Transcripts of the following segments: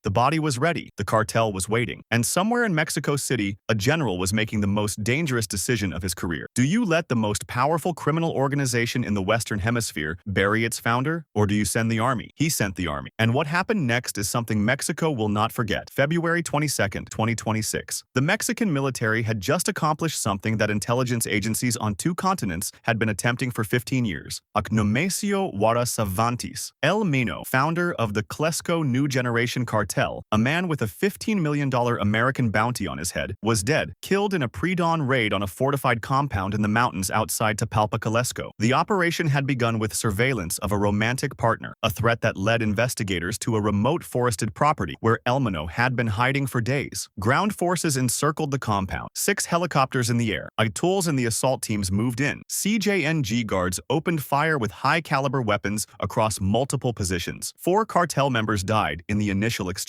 The body was ready, the cartel was waiting, and somewhere in Mexico City, a general was making the most dangerous decision of his career. Do you let the most powerful criminal organization in the Western Hemisphere bury its founder, or do you send the army? He sent the army. And what happened next is something Mexico will not forget. February 22nd, 2026. The Mexican military had just accomplished something that intelligence agencies on 2 continents had been attempting for 15 years. Ignacio Juarez Cervantes, El Mino, founder of the Clesco New Generation Cartel, a man with a $15 million American bounty on his head, was dead, killed in a pre-dawn raid on a fortified compound in the mountains outside Tapalpa, Clesco. The operation had begun with surveillance of a romantic partner, a threat that led investigators to a remote forested property where El Mino had been hiding for days. Ground forces encircled the compound, 6 helicopters in the air. ITOLs and the assault teams moved in. CJNG guards opened fire with high-caliber weapons across multiple positions. 4 cartel members died in the initial exchange.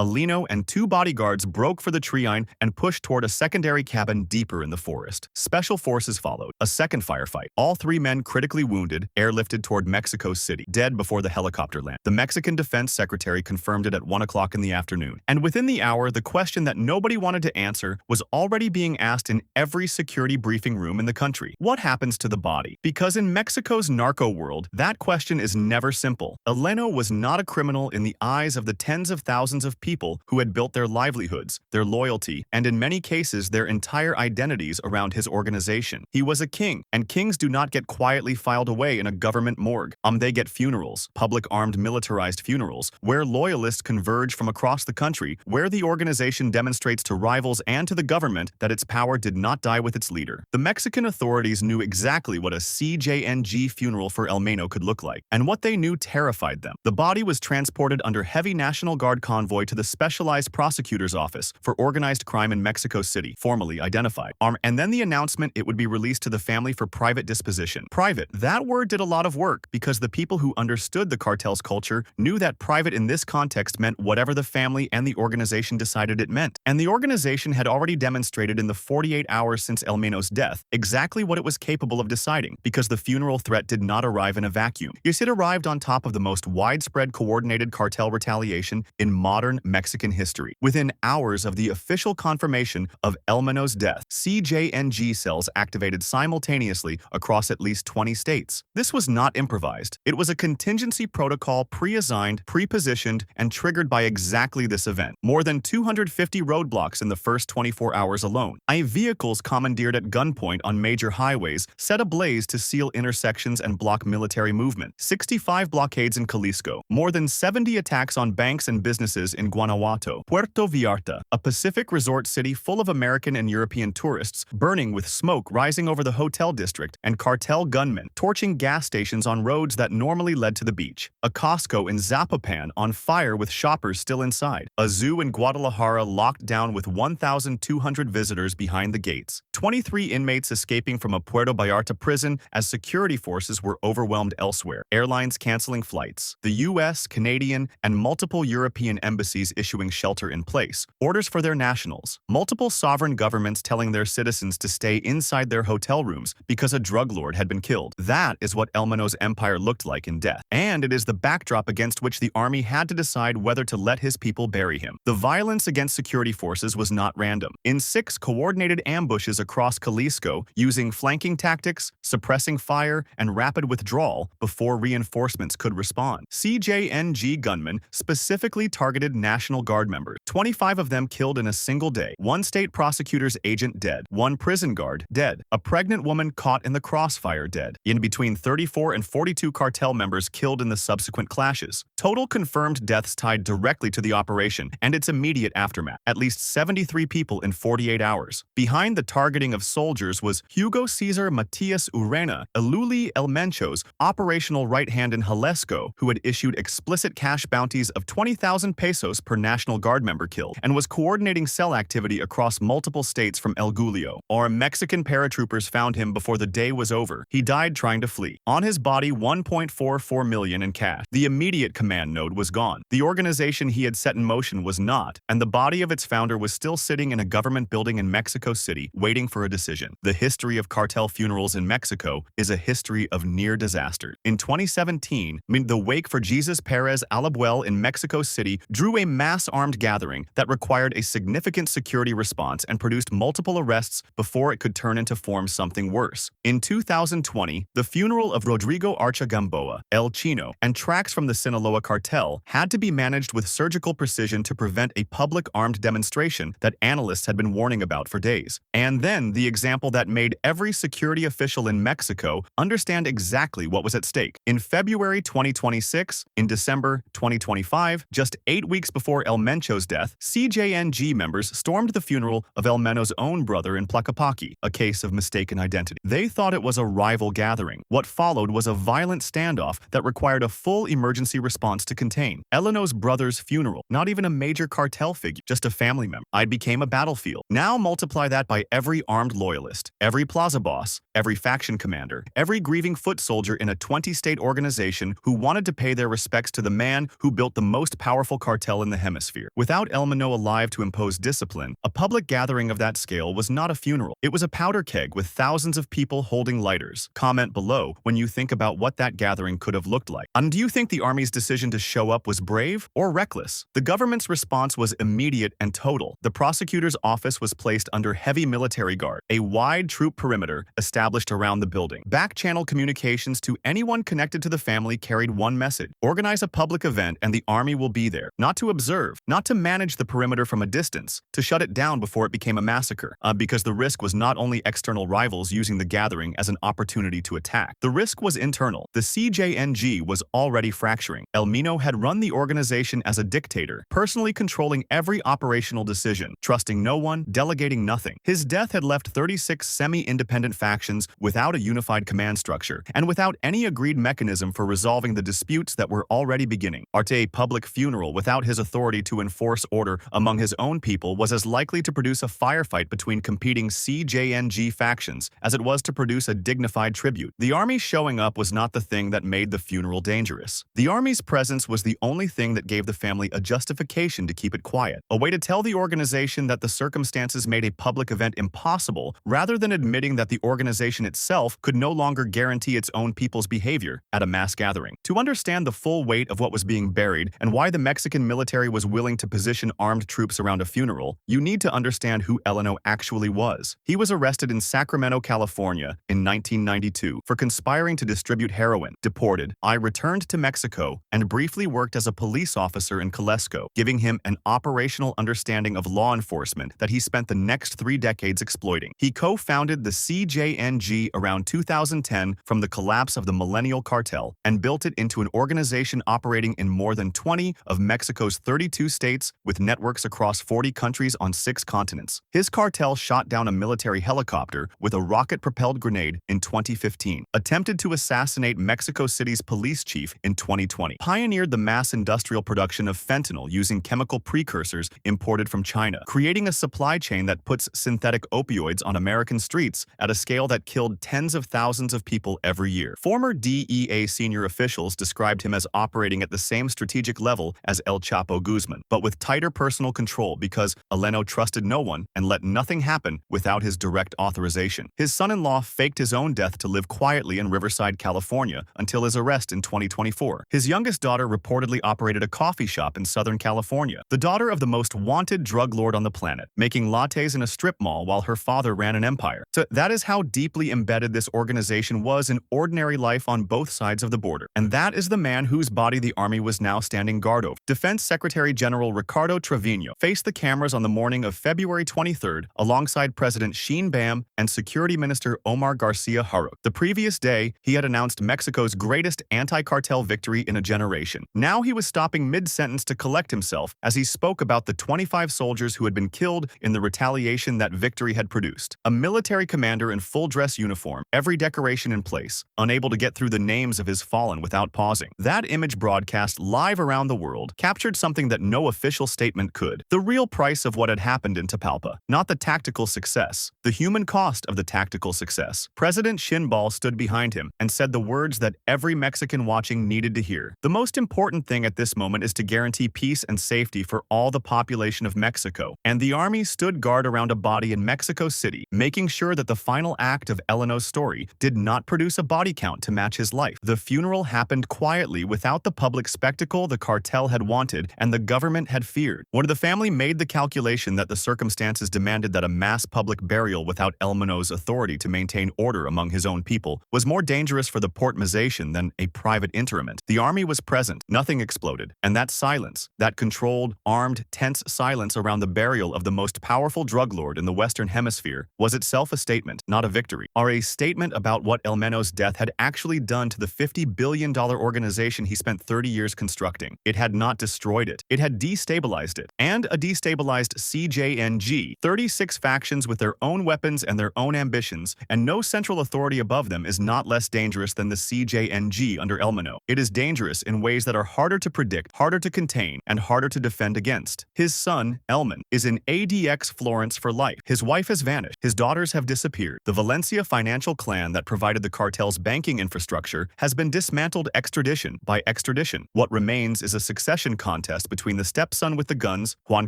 Alino and 2 bodyguards broke for the Triine and pushed toward a secondary cabin deeper in the forest. Special forces followed. A second firefight. All 3 men critically wounded, airlifted toward Mexico City, dead before the helicopter landed. The Mexican Defense Secretary confirmed it at 1 o'clock in the afternoon. And within the hour, the question that nobody wanted to answer was already being asked in every security briefing room in the country. What happens to the body? Because in Mexico's narco world, that question is never simple. Eleno was not a criminal in the eyes of the tens of thousands of people who had built their livelihoods, their loyalty, and in many cases their entire identities around his organization. He was a king, and kings do not get quietly filed away in a government morgue. They get funerals, public armed militarized funerals, where loyalists converge from across the country, where the organization demonstrates to rivals and to the government that its power did not die with its leader. The Mexican authorities knew exactly what a CJNG funeral for El Mino could look like, and what they knew terrified them. The body was transported under heavy National Guard convoy to the Specialized Prosecutor's Office for Organized Crime in Mexico City, formally identified. And then the announcement it would be released to the family for private disposition. Private, that word did a lot of work, because the people who understood the cartel's culture knew that private in this context meant whatever the family and the organization decided it meant. And the organization had already demonstrated in the 48 hours since El Mino's death exactly what it was capable of deciding, because the funeral threat did not arrive in a vacuum. Yes, it arrived on top of the most widespread coordinated cartel retaliation in modern Mexican history. Within hours of the official confirmation of El Mino's death, CJNG cells activated simultaneously across at least 20 states. This was not improvised. It was a contingency protocol pre-assigned, pre-positioned, and triggered by exactly this event. More than 250 roadblocks in the first 24 hours alone. Vehicles commandeered at gunpoint on major highways set ablaze to seal intersections and block military movement. 65 blockades in Jalisco. More than 70 attacks on banks and businesses in Guanajuato. Puerto Vallarta, a Pacific resort city full of American and European tourists, burning with smoke rising over the hotel district, and cartel gunmen torching gas stations on roads that normally led to the beach. A Costco in Zapopan on fire with shoppers still inside. A zoo in Guadalajara locked down with 1,200 visitors behind the gates. 23 inmates escaping from a Puerto Vallarta prison as security forces were overwhelmed elsewhere. Airlines canceling flights. The US, Canadian, and multiple European embassies issuing shelter in place. Orders for their nationals. Multiple sovereign governments telling their citizens to stay inside their hotel rooms because a drug lord had been killed. That is what El Mino's empire looked like in death. And it is the backdrop against which the army had to decide whether to let his people bury him. The violence against security forces was not random. In 6 coordinated ambushes across Jalisco, using flanking tactics, suppressing fire, and rapid withdrawal before reinforcements could respond. CJNG gunmen specifically targeted National Guard members. 25 of them killed in a single day. 1 state prosecutor's agent dead. 1 prison guard dead. A pregnant woman caught in the crossfire dead. In between 34 and 42 cartel members killed in the subsequent clashes. Total confirmed deaths tied directly to the operation and its immediate aftermath. At least 73 people in 48 hours. Behind the targeting of soldiers was Hugo Cesar Matias Urena, Eluli El Mencho's operational right hand in Jalisco, who had issued explicit cash bounties of 20,000 pesos per National Guard member killed, and was coordinating cell activity across multiple states from El Gulio. Our Mexican paratroopers found him before the day was over. He died trying to flee. On his body, 1.44 million in cash. The immediate command node was gone. The organization he had set in motion was not, and the body of its founder was still sitting in a government building in Mexico City, waiting for a decision. The history of cartel funerals in Mexico is a history of near disaster. In 2017, the wake for Jesus Perez Alabuel in Mexico City City drew a mass-armed gathering that required a significant security response and produced multiple arrests before it could turn into form something worse. In 2020, the funeral of Rodrigo Archagamboa, El Chino, and tracks from the Sinaloa cartel had to be managed with surgical precision to prevent a public armed demonstration that analysts had been warning about for days. And then the example that made every security official in Mexico understand exactly what was at stake. In February 2026, in December 2025, just 8 weeks before El Mencho's death, CJNG members stormed the funeral of El Mencho's own brother in Tlaquepaque, a case of mistaken identity. They thought it was a rival gathering. What followed was a violent standoff that required a full emergency response to contain. Eleno's brother's funeral, not even a major cartel figure, just a family member. I became a battlefield. Now multiply that by every armed loyalist, every plaza boss, every faction commander, every grieving foot soldier in a 20-state organization who wanted to pay their respects to the man who built the most powerful cartel in the hemisphere. Without El Mencho alive to impose discipline, a public gathering of that scale was not a funeral. It was a powder keg with thousands of people holding lighters. Comment below when you think about what that gathering could have looked like. And do you think the army's decision to show up was brave or reckless? The government's response was immediate and total. The prosecutor's office was placed under heavy military guard, a wide troop perimeter established around the building. Back-channel communications to anyone connected to the family carried one message: organize a public event and the army will be there. Not to observe, not to manage the perimeter from a distance, to shut it down before it became a massacre, because the risk was not only external rivals using the gathering as an opportunity to attack. The risk was internal. The CJNG was already fracturing. El Mencho had run the organization as a dictator, personally controlling every operational decision, trusting no one, delegating nothing. His death had left 36 semi-independent factions without a unified command structure, and without any agreed mechanism for resolving the disputes that were already beginning. A public funeral without his authority to enforce order among his own people was as likely to produce a firefight between competing CJNG factions as it was to produce a dignified tribute. The army showing up was not the thing that made the funeral dangerous. The army's presence was the only thing that gave the family a justification to keep it quiet, a way to tell the organization that the circumstances made a public event impossible, rather than admitting that the organization itself could no longer guarantee its own people's behavior at a mass gathering. To understand the full weight of what was being buried and why the Mexican military was willing to position armed troops around a funeral, you need to understand who El Mencho actually was. He was arrested in Sacramento, California in 1992 for conspiring to distribute heroin. Deported, I returned to Mexico and briefly worked as a police officer in Jalisco, giving him an operational understanding of law enforcement that he spent the next 3 decades exploiting. He co-founded the CJNG around 2010 from the collapse of the Millennial Cartel and built it into an organization operating in more than 20 of Mexico's 32 states with networks across 40 countries on 6 continents. His cartel shot down a military helicopter with a rocket-propelled grenade in 2015, attempted to assassinate Mexico City's police chief in 2020, pioneered the mass industrial production of fentanyl using chemical precursors imported from China, creating a supply chain that puts synthetic opioids on American streets at a scale that killed tens of thousands of people every year. Former DEA senior officials described him as operating at the same strategic level as El Chapo Guzman, but with tighter personal control because El Mencho trusted no one and let nothing happen without his direct authorization. His son-in-law faked his own death to live quietly in Riverside, California until his arrest in 2024. His youngest daughter reportedly operated a coffee shop in Southern California, the daughter of the most wanted drug lord on the planet, making lattes in a strip mall while her father ran an empire. So that is how deeply embedded this organization was in ordinary life on both sides of the border. And that is the man whose body the army was now standing guard over. Defense Secretary General Ricardo Trevino faced the cameras on the morning of February 23rd alongside President Sheen Bam and Security Minister Omar Garcia Harfuch. The previous day, he had announced Mexico's greatest anti-cartel victory in a generation. Now he was stopping mid-sentence to collect himself as he spoke about the 25 soldiers who had been killed in the retaliation that victory had produced. A military commander in full-dress uniform, every decoration in place, unable to get through the names of his fallen without pausing. That image broadcast live around the world captured something that no official statement could. The real price of what had happened in Tapalpa, not the tactical success, the human cost of the tactical success. President Shinball stood behind him and said the words that every Mexican watching needed to hear. The most important thing at this moment is to guarantee peace and safety for all the population of Mexico, and the army stood guard around a body in Mexico City, making sure that the final act of El Mencho's story did not produce a body count to match his life. The funeral happened quietly without the public spectacle the cartel had wanted and the government had feared. When the family made the calculation that the circumstances demanded that a mass public burial without Elmeno's authority to maintain order among his own people was more dangerous for the Portmazation than a private interment, the army was present, nothing exploded, and that silence, that controlled, armed, tense silence around the burial of the most powerful drug lord in the Western Hemisphere was itself a statement, not a victory, or a statement about what Elmeno's death had actually done to the $50 billion organization he spent 30 years constructing. It had not destroyed it. It had destabilized it. And a destabilized CJNG, 36 factions with their own weapons and their own ambitions, and no central authority above them is not less dangerous than the CJNG under Elmeno. It is dangerous in ways that are harder to predict, harder to contain, and harder to defend against. His son, Elman, is in ADX Florence for life. His wife has vanished. His daughters have disappeared. The Valencia financial clan that provided the cartel's banking infrastructure has been dismantled extradition by extradition. What remains is a succession contest between the stepson with the guns, Juan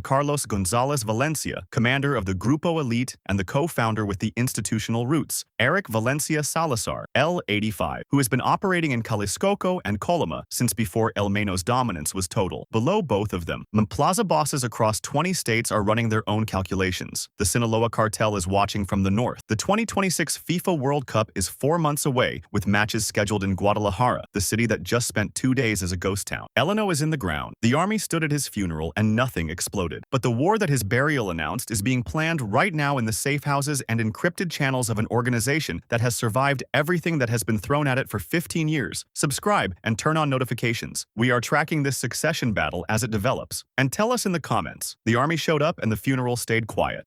Carlos Gonzalez Valencia, commander of the Grupo Elite and the co-founder with the institutional roots, Eric Valencia Salazar, L85, who has been operating in Jalisco and Colima since before Elmeno's dominance was total. Below both of them, Plaza bosses across 20 states are running their own calculations. The Sinaloa cartel is watching from the north. The 2026 FIFA World Cup is 4 months away, with matches scheduled in Guadalajara, the city that just spent 2 days as a ghost town. Eleno is in the ground. The army stood at his funeral and nothing exploded. But the war that his burial announced is being planned right now in the safe houses and encrypted channels of an organization that has survived everything that has been thrown at it for 15 years. Subscribe and turn on notifications. We are tracking this succession battle as it develops. And tell us in the comments. The army showed up and the funeral stayed quiet.